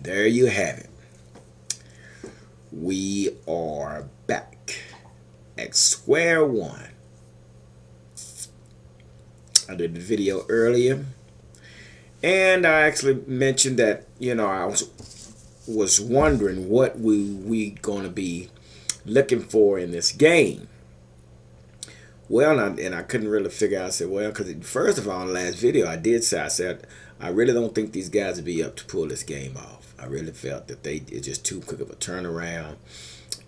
there you have it. We are back at square one. I did the video earlier, and I actually mentioned that I was wondering what we gonna be looking for in this game. Well, and I couldn't really figure out. I said, well, because first of all, in the last video, I said I really don't think these guys would be up to pull this game off. I really felt that it's just too quick of a turnaround,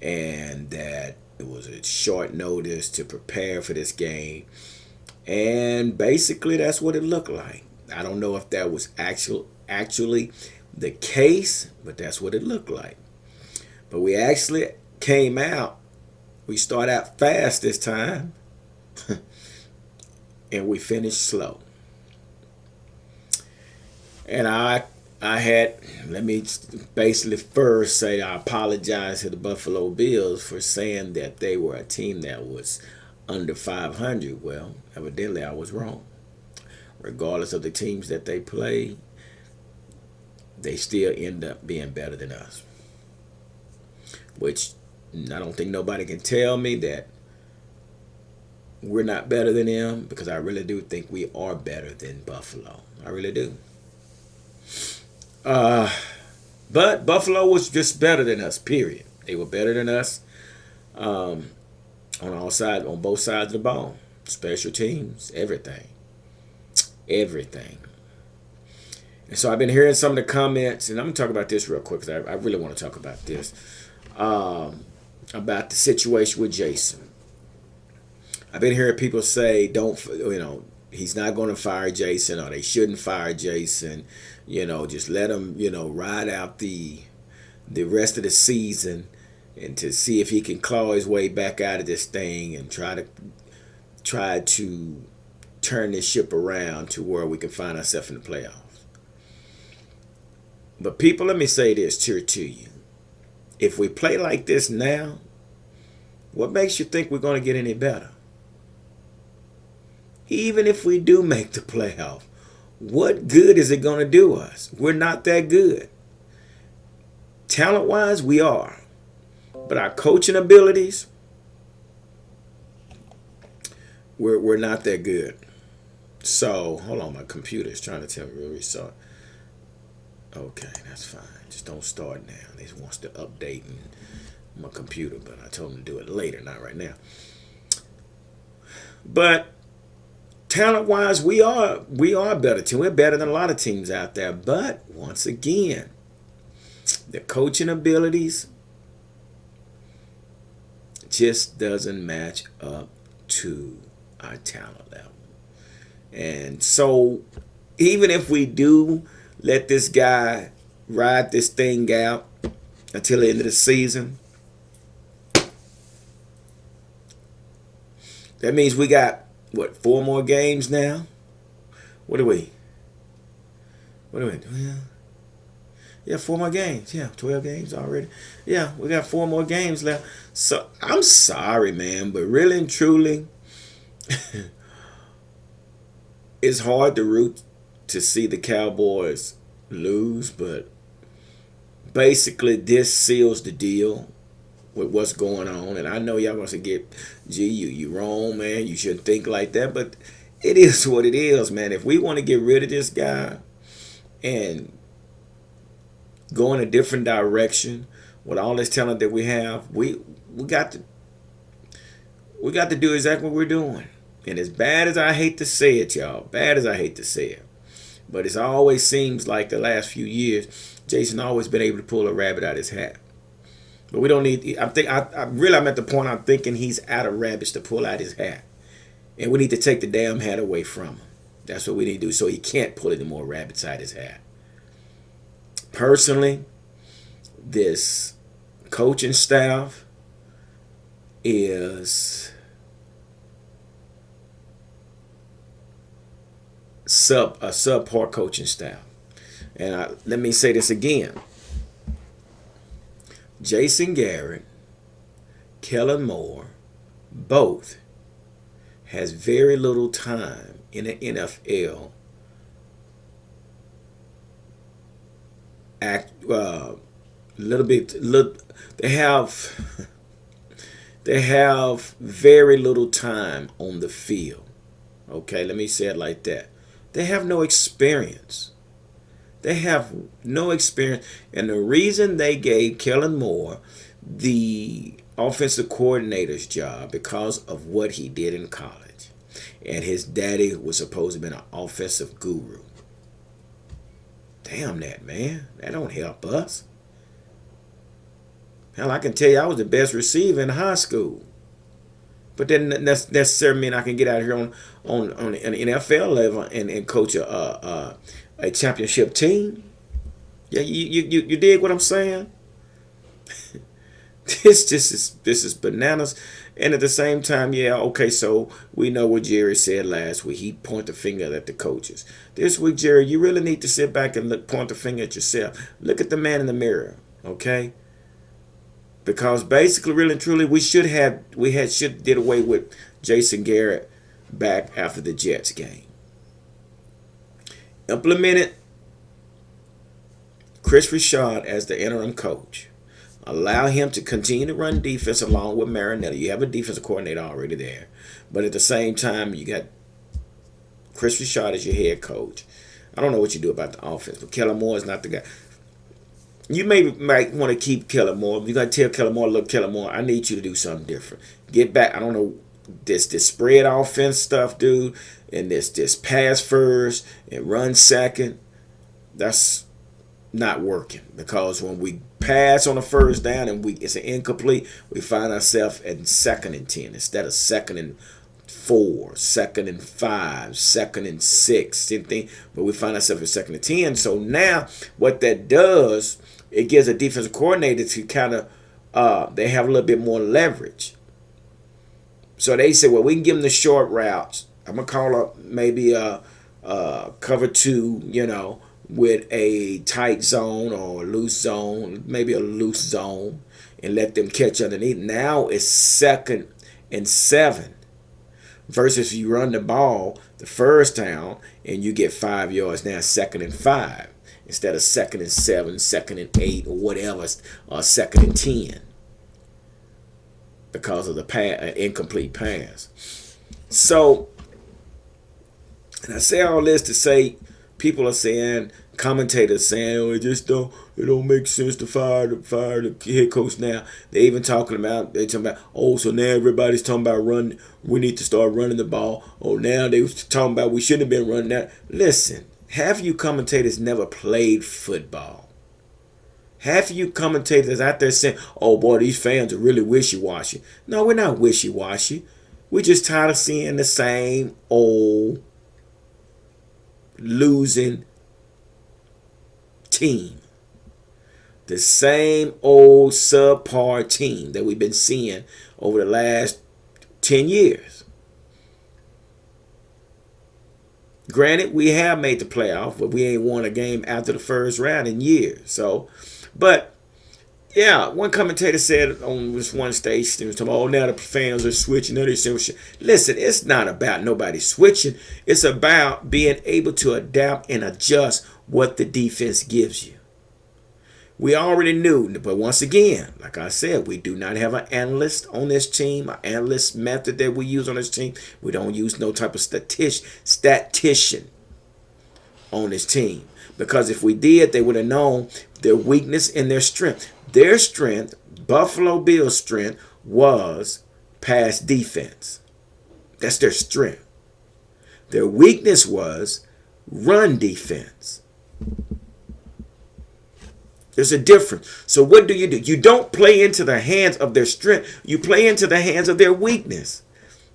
and that it was a short notice to prepare for this game. And basically, that's what it looked like. I don't know if that was actually the case, but that's what it looked like. But we actually came out. We started out fast this time, and we finished slow. And I had, let me basically first say I apologize to the Buffalo Bills for saying that they were a team that was under 500. Well, evidently I was wrong. Regardless of the teams that they play, they still end up being better than us. Which I don't think nobody can tell me that we're not better than them, because I really do think we are better than Buffalo. I really do. Uh, but Buffalo was just better than us, period. They were better than us um, on both sides of the ball. Special teams, everything. Everything. And so I've been hearing some of the comments, and I'm going to talk about this real quick because I really want to talk about this. About the situation with Jason. I've been hearing people say, he's not going to fire Jason, or they shouldn't fire Jason. Just let him, ride out the rest of the season, and to see if he can claw his way back out of this thing and try to turn this ship around to where we can find ourselves in the playoffs. But people, let me say this here to you. If we play like this now, what makes you think we're going to get any better? Even if we do make the playoff, what good is it going to do us? We're not that good. Talent-wise, we are. But our coaching abilities, we're not that good. So, hold on, my computer is trying to tell me to restart. Okay, that's fine. Just don't start now. It wants to update my computer, but I told him to do it later, not right now. But talent-wise, we are a better team. We're better than a lot of teams out there. But once again, the coaching abilities just doesn't match up to our talent level. And so, even if we do let this guy ride this thing out until the end of the season, that means we got, 4 more games now? What are we? Yeah, 4 more games. Yeah, 12 games already. Yeah, we got 4 more games left. So, I'm sorry, man, but really and truly, it's hard to root to see the Cowboys lose, but basically this seals the deal with what's going on. And I know y'all going to get, gee, you wrong, man. You shouldn't think like that. But it is what it is, man. If we want to get rid of this guy and go in a different direction with all this talent that we have, we got to do exactly what we're doing. And as bad as I hate to say it, y'all, bad as I hate to say it, but it always seems like the last few years, Jason always been able to pull a rabbit out of his hat. But we don't need. I'm at the point I'm thinking he's out of rabbits to pull out his hat, and we need to take the damn hat away from him. That's what we need to do, so he can't pull any more rabbits out of his hat. Personally, this coaching staff is a subpar coaching staff. And let me say this again. Jason Garrett, Kellen Moore, both has very little time in the NFL act little bit. They have they have very little time on the field. Okay, let me say it like that. They have no experience. They have no experience, and the reason they gave Kellen Moore the offensive coordinator's job because of what he did in college, and his daddy was supposed to be an offensive guru. Damn that, man. That don't help us. Hell, I can tell you I was the best receiver in high school. But then that's necessarily mean I can get out here on an NFL level and coach a championship team. Yeah, you dig what I'm saying? This is bananas. And at the same time, yeah, okay, so we know what Jerry said last week. He pointed the finger at the coaches. This week, Jerry, you really need to sit back and point the finger at yourself. Look at the man in the mirror, okay? Because basically, really and truly, should did away with Jason Garrett back after the Jets game. Implemented Chris Richard as the interim coach. Allow him to continue to run defense along with Marinelli. You have a defensive coordinator already there. But at the same time, you got Chris Richard as your head coach. I don't know what you do about the offense, but Kellen Moore is not the guy. You might want to keep Kellen Moore. You got to tell Kellen Moore, look, Kellen Moore, I need you to do something different. Get back. I don't know this spread offense stuff, dude, and this pass first and run second. That's not working, because when we pass on the first down and it's an incomplete, we find ourselves at 2nd and 10 instead of 2nd and 4, 2nd and 5, 2nd and 6, same thing. But we find ourselves at 2nd and 10. So now what that does, it gives a defensive coordinator to kind of they have a little bit more leverage. So they say, well, we can give them the short routes. I'm gonna call up maybe a cover 2, with a tight zone or a loose zone, maybe a loose zone, and let them catch underneath. Now it's 2nd and 7 versus you run the ball the first down and you get 5 yards. Now 2nd and 5 instead of 2nd and 7, 2nd and 8, or whatever, or 2nd and 10 because of the incomplete pass. So, and I say all this to say, people are saying, commentators saying, oh, it don't make sense to fire the head coach now. They talking about, oh, so now everybody's talking about running. We need to start running the ball. Oh, now they was talking about we shouldn't have been running that. Listen, half of you commentators never played football. Half of you commentators out there saying, oh boy, these fans are really wishy-washy. No, we're not wishy-washy. We're just tired of seeing the same old losing team. The same old subpar team that we've been seeing over the last 10 years. Granted, we have made the playoff, but we ain't won a game after the first round in years. So, but yeah, one commentator said on this one stage, he was talking about, oh, now the fans are switching. Listen, it's not about nobody switching. It's about being able to adapt and adjust what the defense gives you. We already knew, but once again, like I said, we do not have an analyst on this team, an analyst method that we use on this team. We don't use no type of statistician on this team. Because if we did, they would have known their weakness and their strength. Their strength, Buffalo Bills' strength, was pass defense. That's their strength. Their weakness was run defense. There's a difference. So what do? You don't play into the hands of their strength. You play into the hands of their weakness.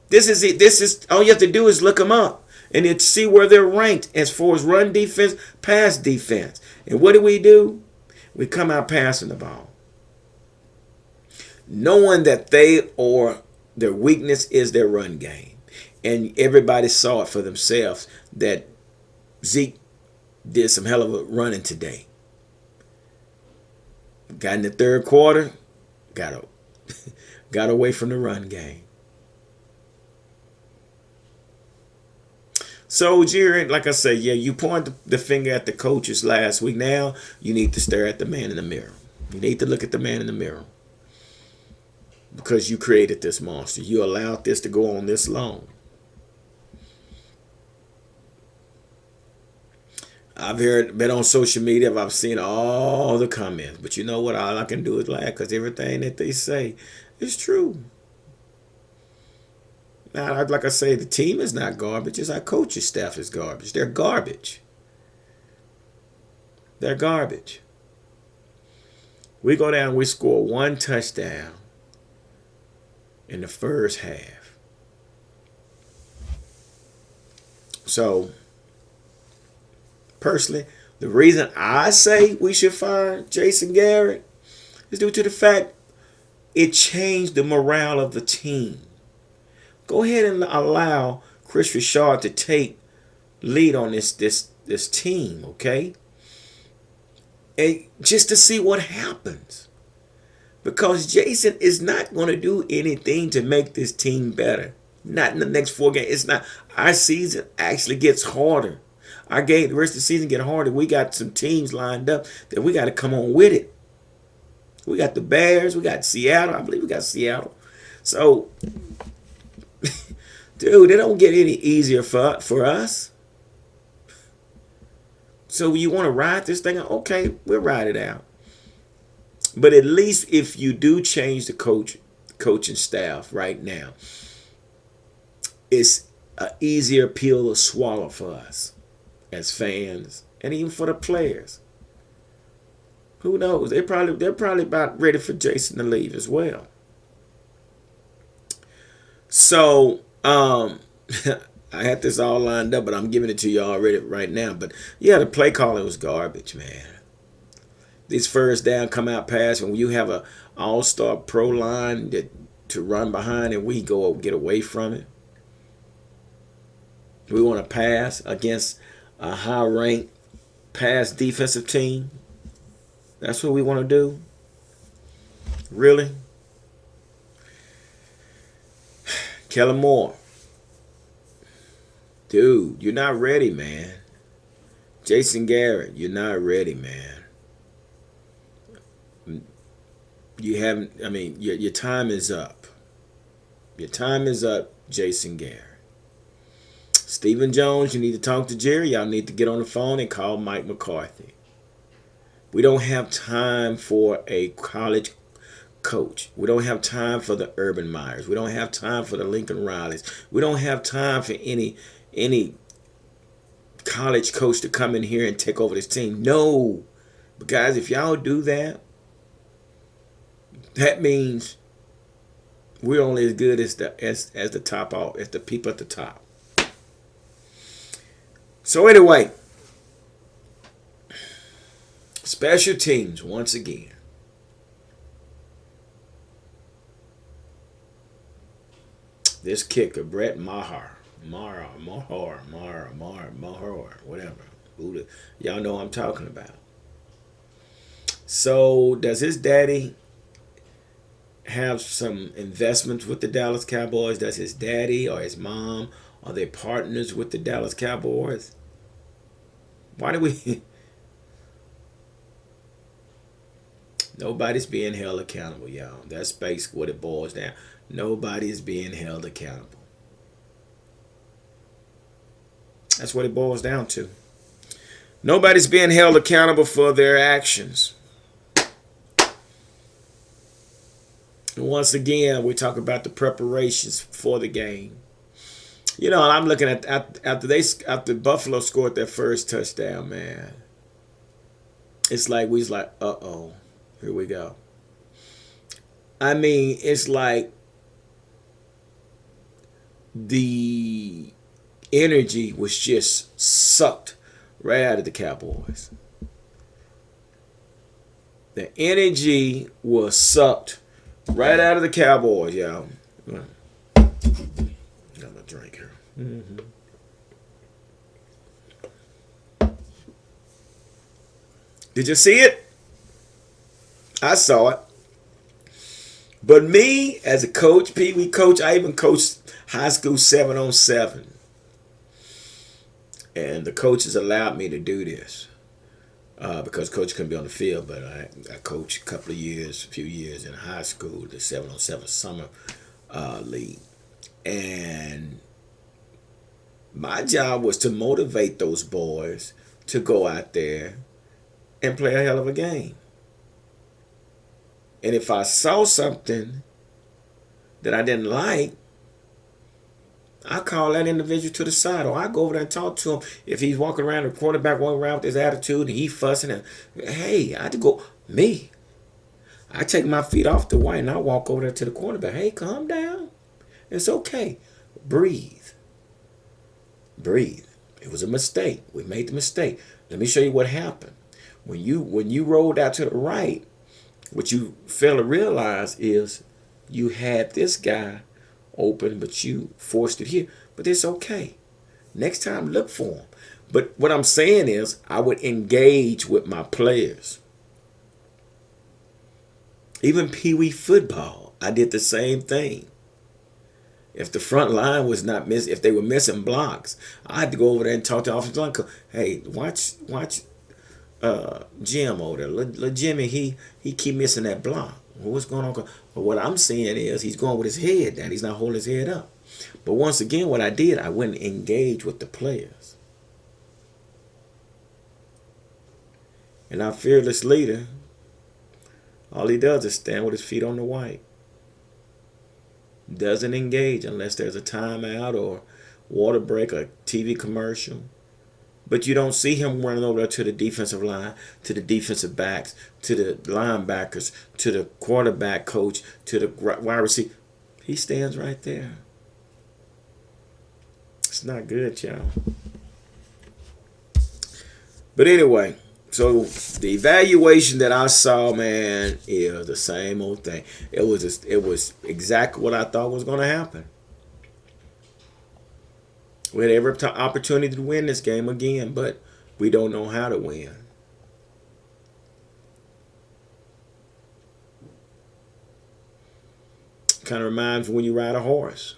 This is it. This is all you have to do is look them up and then see where they're ranked as far as run defense, pass defense. And what do? We come out passing the ball, knowing that their weakness is their run game. And everybody saw it for themselves that Zeke did some hell of a running today. Got in the third quarter, got away from the run game. So, Jerry, like I say, yeah, you point the finger at the coaches last week. Now you need to stare at the man in the mirror. You need to look at the man in the mirror because you created this monster. You allowed this to go on this long. Been on social media. I've seen all the comments, but you know what? All I can do is laugh because everything that they say is true. Now, like I say, the team is not garbage. It's our coaching staff is garbage. They're garbage. They're garbage. We go down, we score one touchdown in the first half. So, personally, the reason I say we should fire Jason Garrett is due to the fact it changed the morale of the team. Go ahead and allow Chris Richard to take lead on this team, okay? And just to see what happens. Because Jason is not going to do anything to make this team better. Not in the next 4 games. It's not. Our season actually gets harder. The rest of the season get harder. We got some teams lined up that we got to come on with it. We got the Bears. We got Seattle. I believe we got Seattle. So, dude, it don't get any easier for us. So you want to ride this thing? Okay, we'll ride it out. But at least if you do change the coaching staff right now, it's an easier pill to swallow for us as fans and even for the players. Who knows? They're probably about ready for Jason to leave as well. So I had this all lined up, but I'm giving it to you already right now. But yeah, the play calling was garbage, man. These first down come out pass when you have a all-star pro line to run behind and we go get away from it. We want to pass against a high-ranked pass defensive team. That's what we want to do? Really? Kellen Moore. Dude, you're not ready, man. Jason Garrett, you're not ready, man. You haven't, your time is up. Your time is up, Jason Garrett. Stephen Jones, you need to talk to Jerry. Y'all need to get on the phone and call Mike McCarthy. We don't have time for a college coach. We don't have time for the Urban Meyers. We don't have time for the Lincoln Rileys. We don't have time for any college coach to come in here and take over this team. No. But guys, if y'all do that, that means we're only as good as the top off, as the people at the top. So anyway, special teams once again. This kicker, Brett Maher, whatever. Y'all know what I'm talking about. So does his daddy have some investments with the Dallas Cowboys? Does his daddy or his mom, are they partners with the Dallas Cowboys? Why do we... Nobody's being held accountable, y'all. That's basically what it boils down. Nobody is being held accountable. That's what it boils down to. Nobody's being held accountable for their actions. And once again, we talk about the preparations for the game. You know, I'm looking at after Buffalo scored their first touchdown, man. It's like we was like, uh-oh, here we go. I mean, it's like the energy was just sucked right out of the Cowboys. The energy was sucked right out of the Cowboys, y'all. Got my drink here. Mm-hmm. Did you see it? I saw it. But me, as a coach, Pee Wee coach, I even coached high school 7-on-7. And the coaches allowed me to do this because coach couldn't be on the field. But I coached a couple of years, a few years in high school, the 7-on-7 summer league. And my job was to motivate those boys to go out there and play a hell of a game. And if I saw something that I didn't like, I call that individual to the side, or I go over there and talk to him. If he's walking around, the quarterback walking around with his attitude, and he fussing, and hey, I had to go, me. I take my feet off the white and I walk over there to the quarterback. Hey, calm down. It's okay. Breathe. Breathe. It was a mistake. We made the mistake. Let me show you what happened. When you rolled out to the right, what you fail to realize is you had this guy open, but you forced it here. But it's okay. Next time, look for him. But what I'm saying is, I would engage with my players. Even Pee Wee football, I did the same thing. If the front line was not missing, if they were missing blocks, I had to go over there and talk to the offensive line. Hey, watch Jim over there. Little Jimmy, he keep missing that block. What's going on? But what I'm seeing is he's going with his head down. He's not holding his head up. But once again, what I did, I went and engaged with the players. And our fearless leader, all he does is stand with his feet on the white. Doesn't engage unless there's a timeout or water break or TV commercial. But you don't see him running over to the defensive line, to the defensive backs, to the linebackers, to the quarterback coach, to the wide receiver. He stands right there. It's not good, y'all. But anyway, so the evaluation that I saw, man, is the same old thing. It was exactly what I thought was going to happen. We had every opportunity to win this game again, but we don't know how to win. Kind of reminds me when you ride a horse.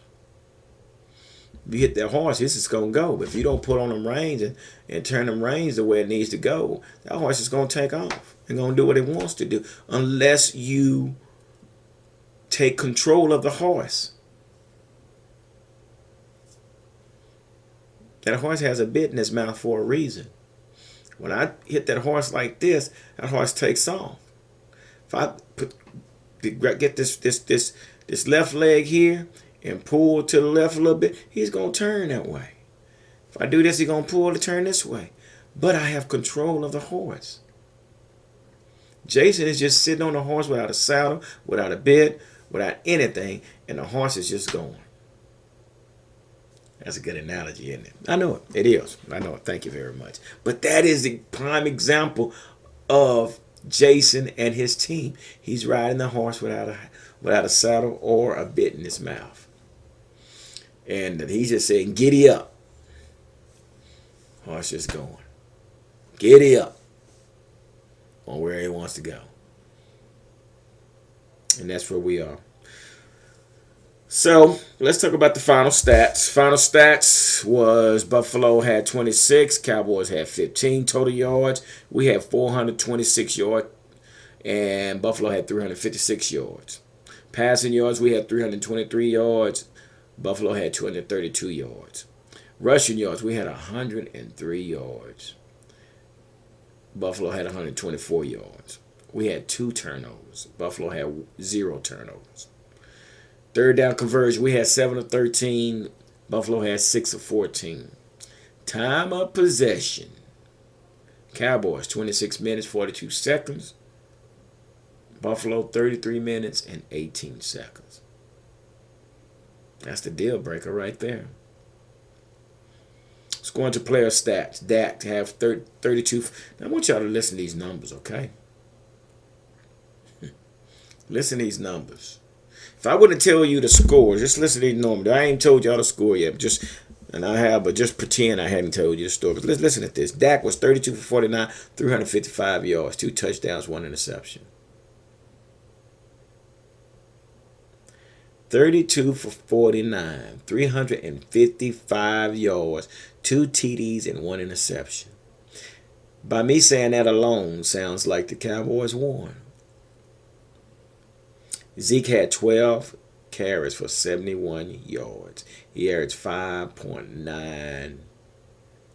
If you hit that horse, this is going to go. But if you don't put on them reins and turn them reins the way it needs to go, that horse is going to take off and going to do what it wants to do unless you take control of the horse. That horse has a bit in his mouth for a reason. When I hit that horse like this, that horse takes off. If I get this left leg here and pull to the left a little bit, he's going to turn that way. If I do this, he's going to pull to turn this way. But I have control of the horse. Jason is just sitting on the horse without a saddle, without a bit, without anything, and the horse is just going. That's a good analogy, isn't it? I know it. It is. I know it. Thank you very much. But that is the prime example of Jason and his team. He's riding the horse without a saddle or a bit in his mouth. And he's just saying, giddy up. Horse just going. Giddy up on where he wants to go. And that's where we are. So let's talk about the final stats. Final stats was Buffalo had 26, Cowboys had 15 total yards. We had 426 yards, and Buffalo had 356 yards. Passing yards, we had 323 yards. Buffalo had 232 yards. Rushing yards, we had 103 yards. Buffalo had 124 yards. We had 2 turnovers. Buffalo had 0 turnovers. Third down conversion, we had 7 of 13. Buffalo had 6 of 14. Time of possession. Cowboys, 26 minutes, 42 seconds. Buffalo, 33 minutes and 18 seconds. That's the deal breaker right there. Let's go into player stats. Dak to have 32. Now, I want y'all to listen to these numbers, okay? Listen to these numbers. If I wouldn't tell you the score, just listen to these numbers. I ain't told y'all the score yet, but just pretend I hadn't told you the story. But let's listen to this. Dak was 32 for 49, 355 yards, 2 touchdowns, 1 interception. 32 for 49, 355 yards, 2 TDs and 1 interception. By me saying that alone, sounds like the Cowboys won. Zeke had 12 carries for 71 yards. He averaged 5.9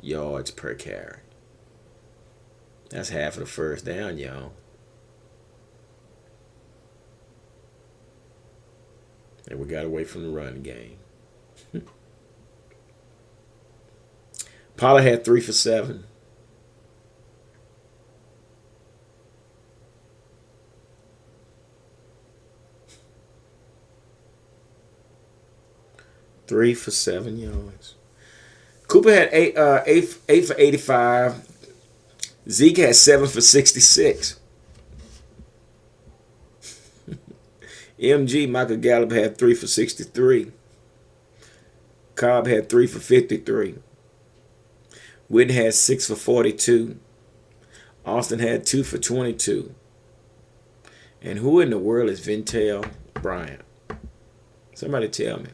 yards per carry. That's half of the first down, y'all. And we got away from the run game. Pollard had 3 for 7. Three for 7 yards. Cooper had eight for 85. Zeke had 7 for 66. MG, Michael Gallup, had 3 for 63. Cobb had 3 for 53. Witten had 6 for 42. Austin had 2 for 22. And who in the world is Ventel Bryant? Somebody tell me.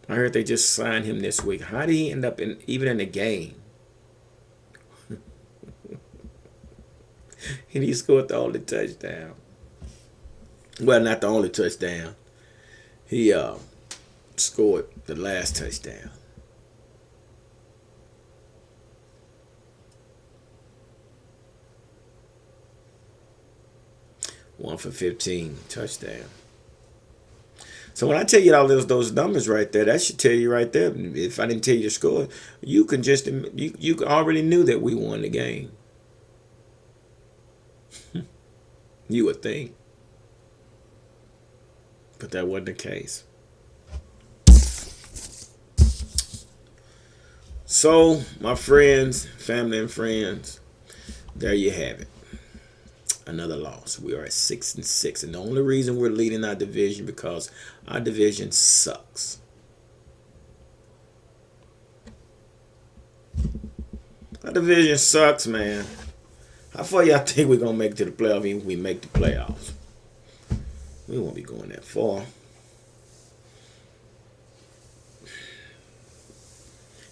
I heard they just signed him this week. How did he end up even in the game? And he scored the only touchdown. Well, not the only touchdown. He scored the last touchdown. One for 15 touchdown. So when I tell you all those numbers right there, that should tell you right there. If I didn't tell you the score, you can just you already knew that we won the game. You would think, but that wasn't the case. So, my friends, family and friends, there you have it. Another loss. We are at 6-6, and the only reason we're leading our division because our division sucks. Our division sucks, man. How far y'all think we're gonna make it to the playoffs? Even if we make the playoffs, we won't be going that far.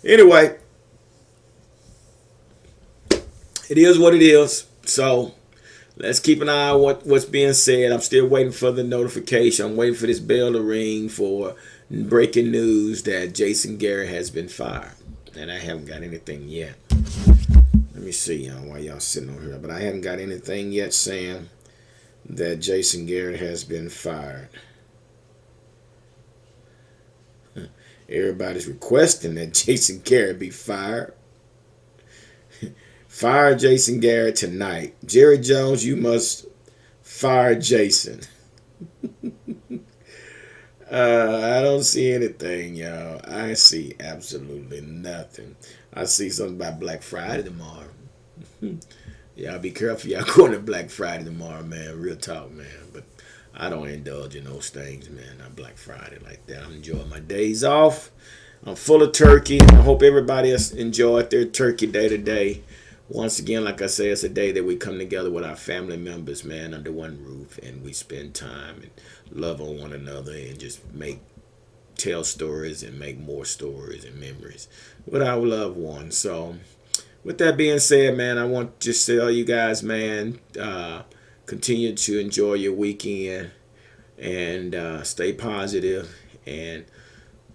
Anyway, it is what it is. So let's keep an eye on what's being said. I'm still waiting for the notification. I'm waiting for this bell to ring for breaking news that Jason Garrett has been fired. And I haven't got anything yet. Let me see, y'all, while y'all sitting on here. But I haven't got anything yet saying that Jason Garrett has been fired. Everybody's requesting that Jason Garrett be fired. Fire Jason Garrett tonight. Jerry Jones, you must fire Jason. I don't see anything, y'all. I see absolutely nothing. I see something about Black Friday tomorrow. Y'all be careful. Y'all going to Black Friday tomorrow, man. Real talk, man. But I don't indulge in those things, man. Not Black Friday like that. I'm enjoying my days off. I'm full of turkey. I hope everybody has enjoyed their turkey day today. Once again, like I say, it's a day that we come together with our family members, man, under one roof, and we spend time and love on one another and just tell stories and make more stories and memories with our loved ones. So, with that being said, man, I want to just tell you guys, man, continue to enjoy your weekend and stay positive, and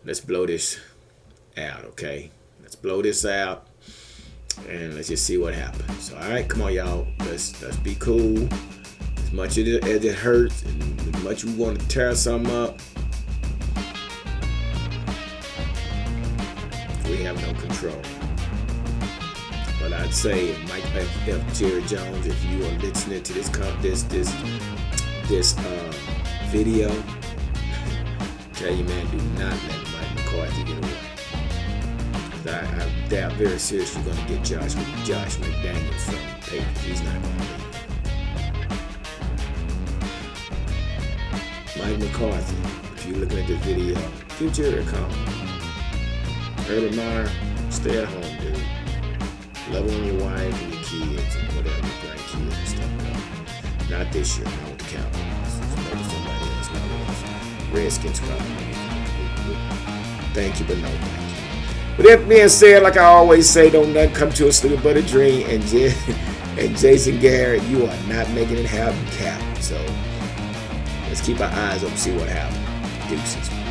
let's blow this out, okay? Let's blow this out. And let's just see what happens. All right, come on, y'all. Let's be cool. As much as it hurts, and as much we want to tear something up, we have no control. But I'd say, if Jerry Jones, if you are listening to this video, tell you, man, do not let Mike McCarthy get away. I doubt very seriously going to get Josh McDaniels from the Patriots. He's not going to leave. Mike McCarthy, if you're looking at this video, give Jerry a call. Urban Meyer, stay at home, dude. Love on your wife and your kids and whatever, your grandkids and stuff. Not this year, not with the Cowboys. Maybe somebody else, not us. Redskins probably. Thank you, but no thank you. With that being said, like I always say, don't nothing come to a sleep but a dream. And, and Jason Garrett, you are not making it happen, Cap. So let's keep our eyes open, see what happens. Deuces.